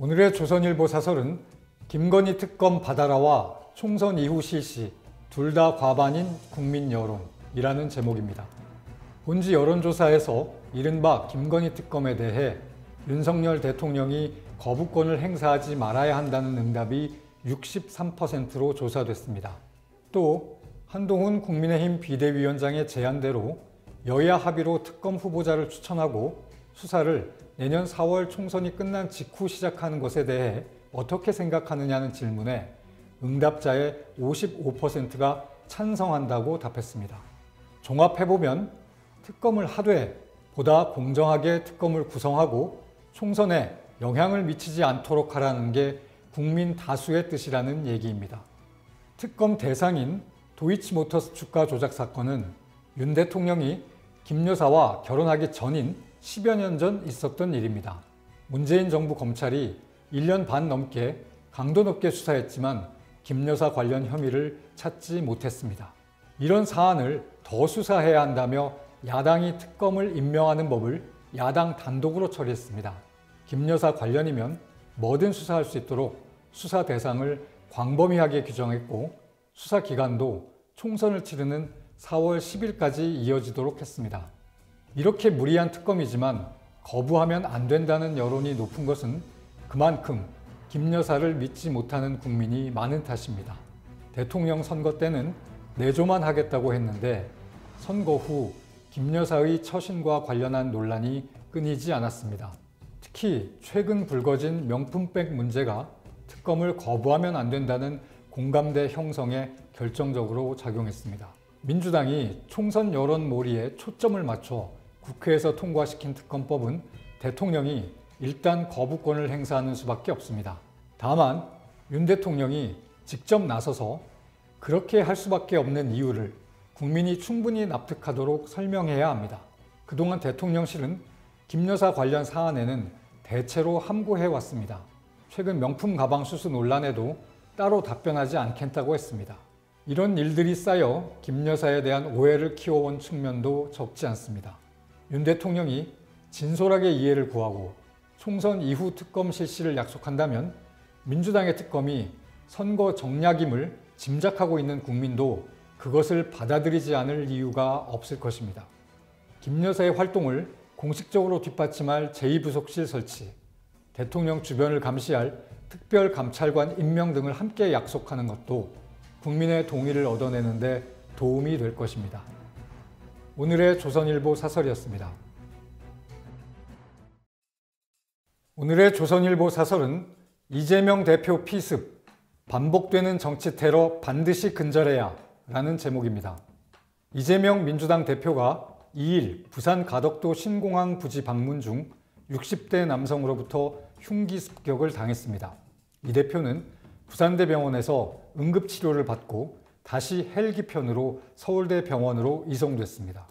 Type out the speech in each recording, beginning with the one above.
오늘의 조선일보 사설은 김건희 특검 받아라와 총선 이후 실시 둘 다 과반인 국민 여론이라는 제목입니다. 본지 여론조사에서 이른바 김건희 특검에 대해 윤석열 대통령이 거부권을 행사하지 말아야 한다는 응답이 63%로 조사됐습니다. 또 한동훈 국민의힘 비대위원장의 제안대로 여야 합의로 특검 후보자를 추천하고 수사를 내년 4월 총선이 끝난 직후 시작하는 것에 대해 어떻게 생각하느냐는 질문에 응답자의 55%가 찬성한다고 답했습니다. 종합해보면 특검을 하되 보다 공정하게 특검을 구성하고 총선에 영향을 미치지 않도록 하라는 게 국민 다수의 뜻이라는 얘기입니다. 특검 대상인 도이치모터스 주가 조작 사건은 윤 대통령이 김 여사와 결혼하기 전인 10여 년 전 있었던 일입니다. 문재인 정부 검찰이 1년 반 넘게 강도 높게 수사했지만 김 여사 관련 혐의를 찾지 못했습니다. 이런 사안을 더 수사해야 한다며 야당이 특검을 임명하는 법을 야당 단독으로 처리했습니다. 김 여사 관련이면 뭐든 수사할 수 있도록 수사 대상을 광범위하게 규정했고 수사 기간도 총선을 치르는 4월 10일까지 이어지도록 했습니다. 이렇게 무리한 특검이지만 거부하면 안 된다는 여론이 높은 것은 그만큼 김 여사를 믿지 못하는 국민이 많은 탓입니다. 대통령 선거 때는 내조만 하겠다고 했는데 선거 후 김 여사의 처신과 관련한 논란이 끊이지 않았습니다. 특히 최근 불거진 명품백 문제가 특검을 거부하면 안 된다는 공감대 형성에 결정적으로 작용했습니다. 민주당이 총선 여론몰이에 초점을 맞춰 국회에서 통과시킨 특검법은 대통령이 일단 거부권을 행사하는 수밖에 없습니다. 다만 윤 대통령이 직접 나서서 그렇게 할 수밖에 없는 이유를 국민이 충분히 납득하도록 설명해야 합니다. 그동안 대통령실은 김 여사 관련 사안에는 대체로 함구해왔습니다. 최근 명품 가방 수수 논란에도 따로 답변하지 않겠다고 했습니다. 이런 일들이 쌓여 김 여사에 대한 오해를 키워온 측면도 적지 않습니다. 윤 대통령이 진솔하게 이해를 구하고 총선 이후 특검 실시를 약속한다면 민주당의 특검이 선거 정략임을 짐작하고 있는 국민도 그것을 받아들이지 않을 이유가 없을 것입니다. 김 여사의 활동을 공식적으로 뒷받침할 제2부속실 설치, 대통령 주변을 감시할 특별감찰관 임명 등을 함께 약속하는 것도 국민의 동의를 얻어내는 데 도움이 될 것입니다. 오늘의 조선일보 사설이었습니다. 오늘의 조선일보 사설은 이재명 대표 피습, 반복되는 정치 테러 반드시 근절해야 라는 제목입니다. 이재명 민주당 대표가 2일 부산 가덕도 신공항 부지 방문 중 60대 남성으로부터 흉기 습격을 당했습니다. 이 대표는 부산대병원에서 응급치료를 받고 다시 헬기 편으로 서울대 병원으로 이송됐습니다.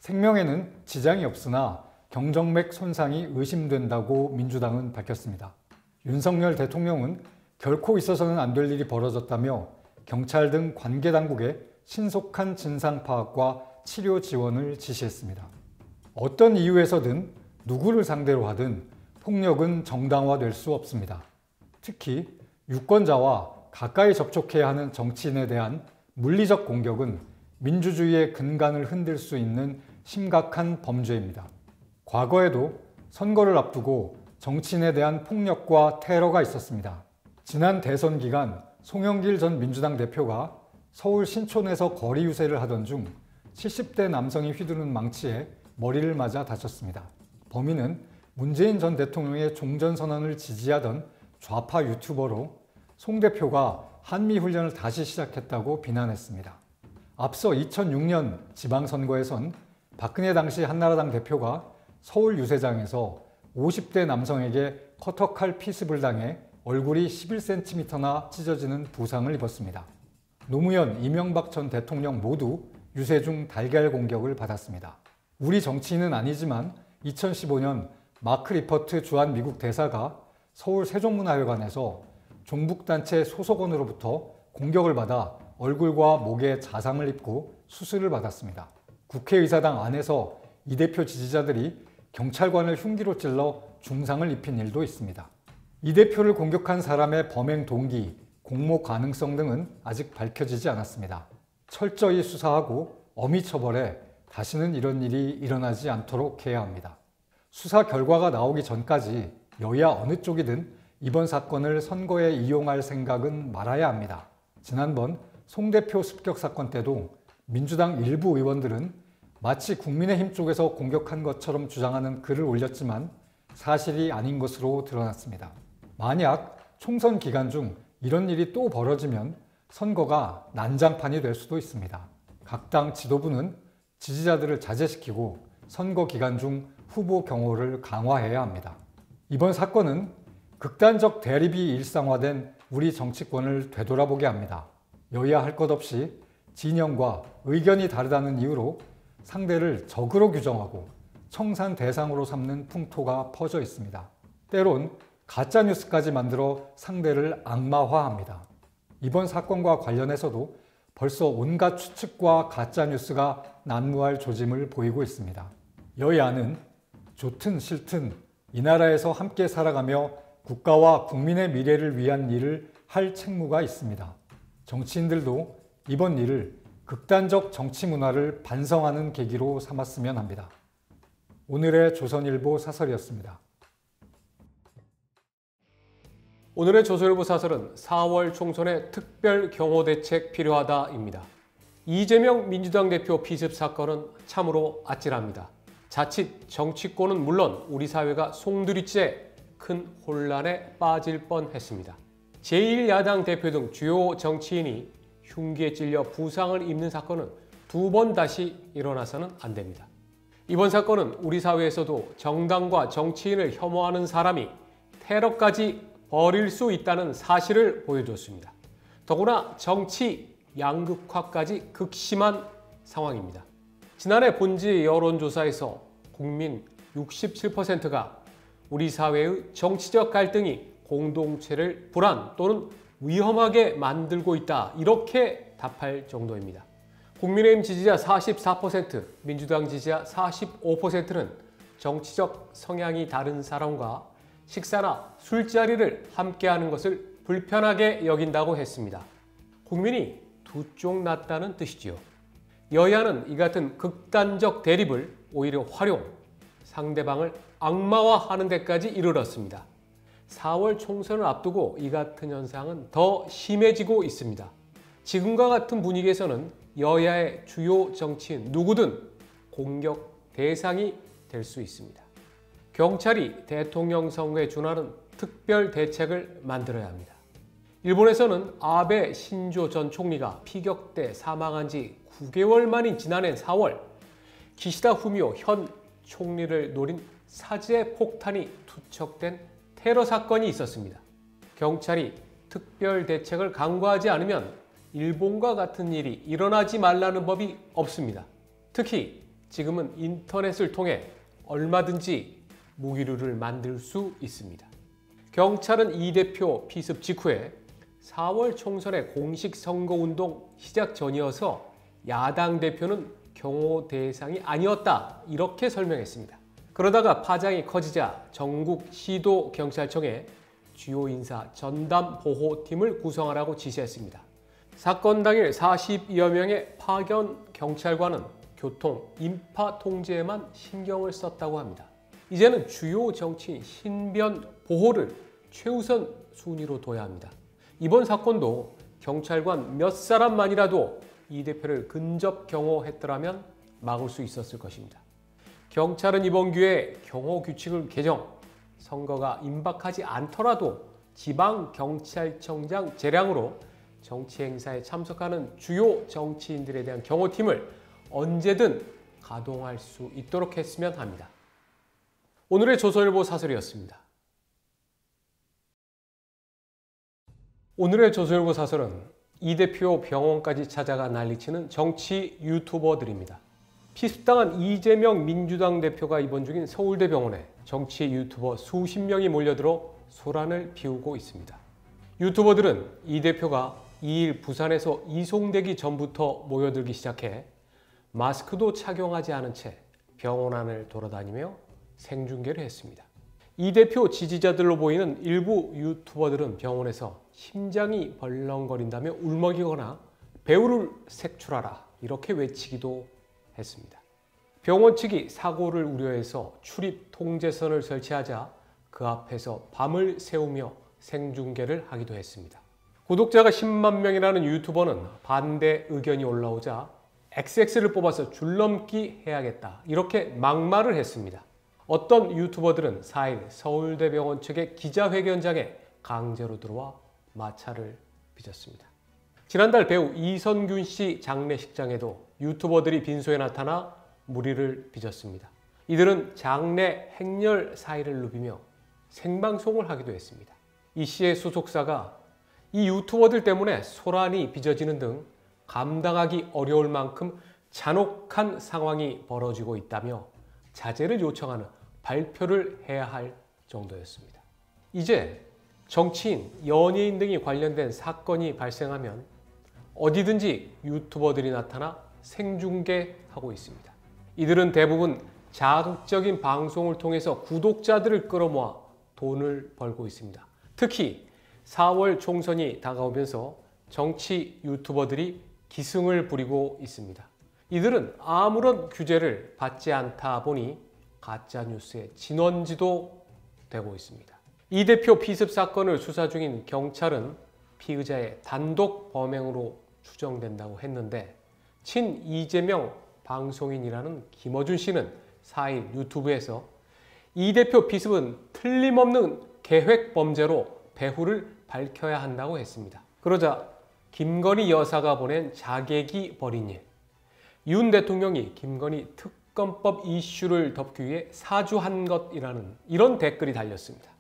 생명에는 지장이 없으나 경정맥 손상이 의심된다고 민주당은 밝혔습니다. 윤석열 대통령은 결코 있어서는 안 될 일이 벌어졌다며 경찰 등 관계 당국에 신속한 진상 파악과 치료 지원을 지시했습니다. 어떤 이유에서든 누구를 상대로 하든 폭력은 정당화될 수 없습니다. 특히 유권자와 가까이 접촉해야 하는 정치인에 대한 물리적 공격은 민주주의의 근간을 흔들 수 있는 심각한 범죄입니다. 과거에도 선거를 앞두고 정치인에 대한 폭력과 테러가 있었습니다. 지난 대선 기간 송영길 전 민주당 대표가 서울 신촌에서 거리 유세를 하던 중 70대 남성이 휘두른 망치에 머리를 맞아 다쳤습니다. 범인은 문재인 전 대통령의 종전선언을 지지하던 좌파 유튜버로 송 대표가 한미훈련을 다시 시작했다고 비난했습니다. 앞서 2006년 지방선거에선 박근혜 당시 한나라당 대표가 서울 유세장에서 50대 남성에게 커터칼 피습을 당해 얼굴이 11cm나 찢어지는 부상을 입었습니다. 노무현, 이명박 전 대통령 모두 유세 중 달걀 공격을 받았습니다. 우리 정치인은 아니지만 2015년 마크 리퍼트 주한 미국 대사가 서울 세종문화회관에서 종북단체 소속원으로부터 공격을 받아 얼굴과 목에 자상을 입고 수술을 받았습니다. 국회의사당 안에서 이 대표 지지자들이 경찰관을 흉기로 찔러 중상을 입힌 일도 있습니다. 이 대표를 공격한 사람의 범행 동기, 공모 가능성 등은 아직 밝혀지지 않았습니다. 철저히 수사하고 엄히 처벌해 다시는 이런 일이 일어나지 않도록 해야 합니다. 수사 결과가 나오기 전까지 여야 어느 쪽이든 이번 사건을 선거에 이용할 생각은 말아야 합니다. 지난번 송 대표 습격 사건 때도 민주당 일부 의원들은 마치 국민의힘 쪽에서 공격한 것처럼 주장하는 글을 올렸지만 사실이 아닌 것으로 드러났습니다. 만약 총선 기간 중 이런 일이 또 벌어지면 선거가 난장판이 될 수도 있습니다. 각 당 지도부는 지지자들을 자제시키고 선거 기간 중 후보 경호를 강화해야 합니다. 이번 사건은 극단적 대립이 일상화된 우리 정치권을 되돌아보게 합니다. 여야 할 것 없이 진영과 의견이 다르다는 이유로 상대를 적으로 규정하고 청산 대상으로 삼는 풍토가 퍼져 있습니다. 때론 가짜뉴스까지 만들어 상대를 악마화합니다. 이번 사건과 관련해서도 벌써 온갖 추측과 가짜뉴스가 난무할 조짐을 보이고 있습니다. 여야는 좋든 싫든 이 나라에서 함께 살아가며 국가와 국민의 미래를 위한 일을 할 책무가 있습니다. 정치인들도 이번 일을 극단적 정치 문화를 반성하는 계기로 삼았으면 합니다. 오늘의 조선일보 사설이었습니다. 오늘의 조선일보 사설은 4월 총선에 특별 경호대책 필요하다입니다. 이재명 민주당 대표 피습 사건은 참으로 아찔합니다. 자칫 정치권은 물론 우리 사회가 송두리째 큰 혼란에 빠질 뻔했습니다. 제1야당 대표 등 주요 정치인이 흉기에 찔려 부상을 입는 사건은 2번 다시 일어나서는 안 됩니다. 이번 사건은 우리 사회에서도 정당과 정치인을 혐오하는 사람이 테러까지 벌일 수 있다는 사실을 보여줬습니다. 더구나 정치 양극화까지 극심한 상황입니다. 지난해 본지 여론조사에서 국민 67%가 우리 사회의 정치적 갈등이 공동체를 불안 또는 위험하게 만들고 있다 이렇게 답할 정도입니다. 국민의힘 지지자 44%, 민주당 지지자 45%는 정치적 성향이 다른 사람과 식사나 술자리를 함께하는 것을 불편하게 여긴다고 했습니다. 국민이 두 쪽 났다는 뜻이지요. 여야는 이 같은 극단적 대립을 오히려 활용, 상대방을 악마화하는 데까지 이르렀습니다. 4월 총선을 앞두고 이 같은 현상은 더 심해지고 있습니다. 지금과 같은 분위기에서는 여야의 주요 정치인 누구든 공격 대상이 될 수 있습니다. 경찰이 대통령 선거에 준하는 특별 대책을 만들어야 합니다. 일본에서는 아베 신조 전 총리가 피격돼 사망한 지 9개월 만인 지난해 4월 기시다 후미오 현 총리를 노린 사제 폭탄이 투척된 테러 사건이 있었습니다. 경찰이 특별 대책을 강구하지 않으면 일본과 같은 일이 일어나지 말라는 법이 없습니다. 특히 지금은 인터넷을 통해 얼마든지 무기류를 만들 수 있습니다. 경찰은 이 대표 피습 직후에 4월 총선의 공식 선거운동 시작 전이어서 야당 대표는 경호 대상이 아니었다 이렇게 설명했습니다. 그러다가 파장이 커지자 전국 시도 경찰청에 주요 인사 전담 보호팀을 구성하라고 지시했습니다. 사건 당일 40여 명의 파견 경찰관은 교통, 인파 통제에만 신경을 썼다고 합니다. 이제는 주요 정치인 신변 보호를 최우선 순위로 둬야 합니다. 이번 사건도 경찰관 몇 사람만이라도 이 대표를 근접 경호했더라면 막을 수 있었을 것입니다. 경찰은 이번 기회에 경호 규칙을 개정, 선거가 임박하지 않더라도 지방경찰청장 재량으로 정치 행사에 참석하는 주요 정치인들에 대한 경호팀을 언제든 가동할 수 있도록 했으면 합니다. 오늘의 조선일보 사설이었습니다. 오늘의 조선일보 사설은 이 대표 병원까지 찾아가 난리치는 정치 유튜버들입니다. 피습당한 이재명 민주당 대표가 입원 중인 서울대병원에 정치 유튜버 수십 명이 몰려들어 소란을 피우고 있습니다. 유튜버들은 이 대표가 2일 부산에서 이송되기 전부터 모여들기 시작해 마스크도 착용하지 않은 채 병원 안을 돌아다니며 생중계를 했습니다. 이 대표 지지자들로 보이는 일부 유튜버들은 병원에서 심장이 벌렁거린다며 울먹이거나 배우를 색출하라 이렇게 외치기도 했습니다. 병원 측이 사고를 우려해서 출입 통제선을 설치하자 그 앞에서 밤을 새우며 생중계를 하기도 했습니다. 구독자가 10만 명이라는 유튜버는 반대 의견이 올라오자 XX를 뽑아서 줄넘기 해야겠다 이렇게 막말을 했습니다. 어떤 유튜버들은 4일 서울대병원 측의 기자회견장에 강제로 들어와 마찰을 빚었습니다. 지난달 배우 이선균 씨 장례식장에도 유튜버들이 빈소에 나타나 무리를 빚었습니다. 이들은 장례 행렬 사이를 누비며 생방송을 하기도 했습니다. 이 씨의 소속사가 이 유튜버들 때문에 소란이 빚어지는 등 감당하기 어려울 만큼 잔혹한 상황이 벌어지고 있다며 자제를 요청하는 발표를 해야 할 정도였습니다. 이제 정치인, 연예인 등이 관련된 사건이 발생하면 어디든지 유튜버들이 나타나 생중계하고 있습니다. 이들은 대부분 자극적인 방송을 통해서 구독자들을 끌어모아 돈을 벌고 있습니다. 특히 4월 총선이 다가오면서 정치 유튜버들이 기승을 부리고 있습니다. 이들은 아무런 규제를 받지 않다 보니 가짜뉴스의 진원지도 되고 있습니다. 이 대표 피습 사건을 수사 중인 경찰은 피의자의 단독 범행으로 추정된다고 했는데 친 이재명 방송인이라는 김어준 씨는 4일 유튜브에서 이 대표 피습은 틀림없는 계획 범죄로 배후를 밝혀야 한다고 했습니다. 그러자 김건희 여사가 보낸 자객이 벌인 일, 윤 대통령이 김건희 특검법 이슈를 덮기 위해 사주한 것이라는 이런 댓글이 달렸습니다.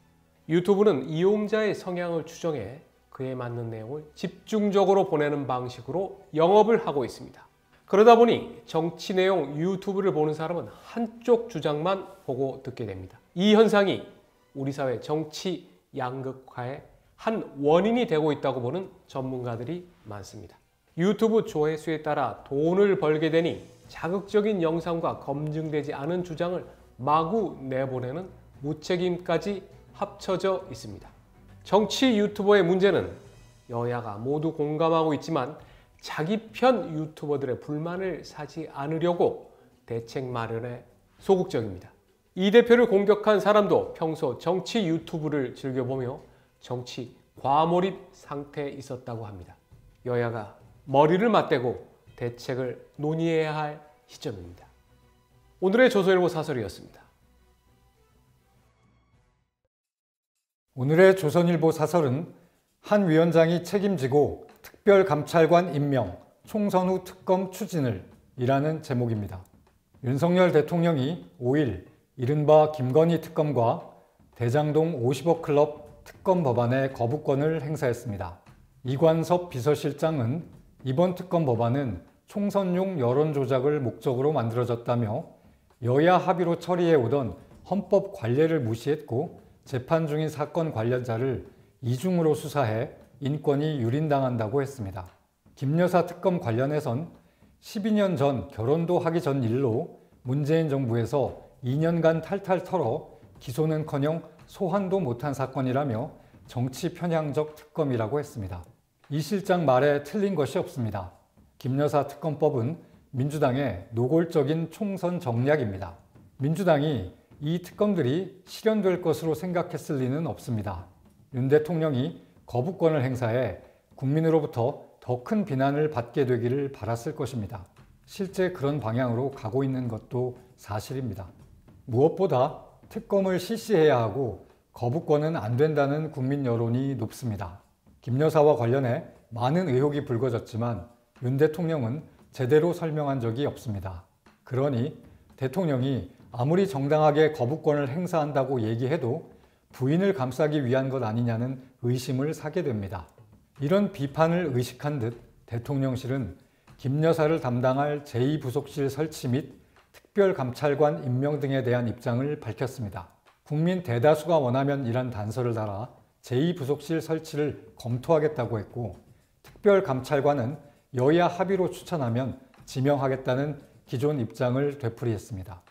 유튜브는 이용자의 성향을 추정해 그에 맞는 내용을 집중적으로 보내는 방식으로 영업을 하고 있습니다. 그러다 보니 정치 내용 유튜브를 보는 사람은 한쪽 주장만 보고 듣게 됩니다. 이 현상이 우리 사회 정치 양극화의 한 원인이 되고 있다고 보는 전문가들이 많습니다. 유튜브 조회수에 따라 돈을 벌게 되니 자극적인 영상과 검증되지 않은 주장을 마구 내보내는 무책임까지 합쳐져 있습니다. 정치 유튜버의 문제는 여야가 모두 공감하고 있지만 자기 편 유튜버들의 불만을 사지 않으려고 대책 마련에 소극적입니다. 이 대표를 공격한 사람도 평소 정치 유튜브를 즐겨보며 정치 과몰입 상태에 있었다고 합니다. 여야가 머리를 맞대고 대책을 논의해야 할 시점입니다. 오늘의 조선일보 사설이었습니다. 오늘의 조선일보 사설은 한 위원장이 책임지고 특별감찰관 임명, 총선 후 특검 추진을 이라는 제목입니다. 윤석열 대통령이 5일 이른바 김건희 특검과 대장동 50억 클럽 특검 법안의 거부권을 행사했습니다. 이관섭 비서실장은 이번 특검 법안은 총선용 여론 조작을 목적으로 만들어졌다며 여야 합의로 처리해 오던 헌법 관례를 무시했고 재판 중인 사건 관련자를 이중으로 수사해 인권이 유린당한다고 했습니다. 김 여사 특검 관련해선 12년 전 결혼도 하기 전 일로 문재인 정부에서 2년간 탈탈 털어 기소는커녕 소환도 못한 사건이라며 정치 편향적 특검이라고 했습니다. 이 실장 말에 틀린 것이 없습니다. 김 여사 특검법은 민주당의 노골적인 총선 정략입니다. 민주당이 이 특검들이 실현될 것으로 생각했을 리는 없습니다. 윤 대통령이 거부권을 행사해 국민으로부터 더 큰 비난을 받게 되기를 바랐을 것입니다. 실제 그런 방향으로 가고 있는 것도 사실입니다. 무엇보다 특검을 실시해야 하고 거부권은 안 된다는 국민 여론이 높습니다. 김 여사와 관련해 많은 의혹이 불거졌지만 윤 대통령은 제대로 설명한 적이 없습니다. 그러니 대통령이 아무리 정당하게 거부권을 행사한다고 얘기해도 부인을 감싸기 위한 것 아니냐는 의심을 사게 됩니다. 이런 비판을 의식한 듯 대통령실은 김 여사를 담당할 제2부속실 설치 및 특별감찰관 임명 등에 대한 입장을 밝혔습니다. 국민 대다수가 원하면 이란 단서를 달아 제2부속실 설치를 검토하겠다고 했고 특별감찰관은 여야 합의로 추천하면 지명하겠다는 기존 입장을 되풀이했습니다.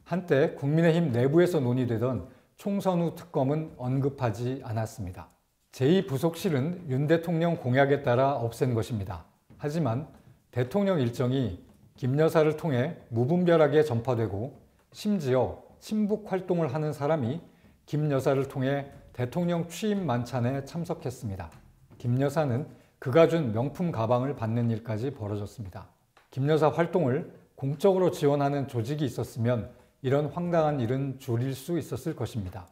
한때 국민의힘 내부에서 논의되던 총선 후 특검은 언급하지 않았습니다. 제2부속실은 윤 대통령 공약에 따라 없앤 것입니다. 하지만 대통령 일정이 김 여사를 통해 무분별하게 전파되고 심지어 친북 활동을 하는 사람이 김 여사를 통해 대통령 취임 만찬에 참석했습니다. 김 여사는 그가 준 명품 가방을 받는 일까지 벌어졌습니다. 김 여사 활동을 공적으로 지원하는 조직이 있었으면 이런 황당한 일은 줄일 수 있었을 것입니다.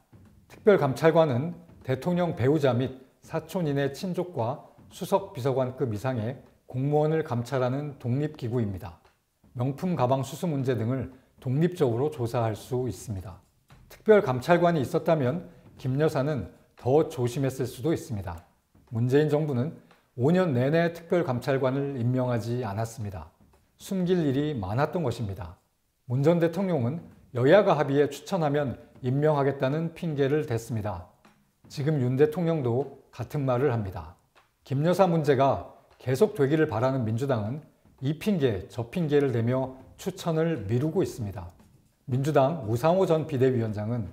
특별감찰관은 대통령 배우자 및 사촌인의 친족과 수석 비서관급 이상의 공무원을 감찰하는 독립기구입니다. 명품 가방 수수 문제 등을 독립적으로 조사할 수 있습니다. 특별감찰관이 있었다면 김 여사는 더 조심했을 수도 있습니다. 문재인 정부는 5년 내내 특별감찰관을 임명하지 않았습니다. 숨길 일이 많았던 것입니다. 문 전 대통령은 여야가 합의해 추천하면 임명하겠다는 핑계를 댔습니다. 지금 윤 대통령도 같은 말을 합니다. 김 여사 문제가 계속 되기를 바라는 민주당은 이 핑계, 저 핑계를 대며 추천을 미루고 있습니다. 민주당 우상호 전 비대위원장은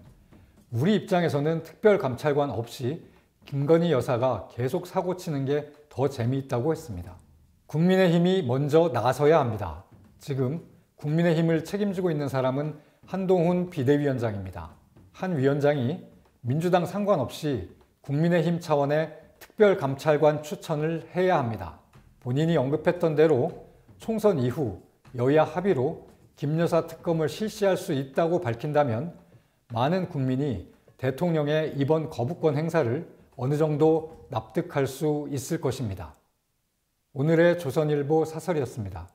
우리 입장에서는 특별감찰관 없이 김건희 여사가 계속 사고치는 게 더 재미있다고 했습니다. 국민의힘이 먼저 나서야 합니다. 지금 국민의힘을 책임지고 있는 사람은 한동훈 비대위원장입니다. 한 위원장이 민주당 상관없이 국민의힘 차원의 특별감찰관 추천을 해야 합니다. 본인이 언급했던 대로 총선 이후 여야 합의로 김 여사 특검을 실시할 수 있다고 밝힌다면 많은 국민이 대통령의 이번 거부권 행사를 어느 정도 납득할 수 있을 것입니다. 오늘의 조선일보 사설이었습니다.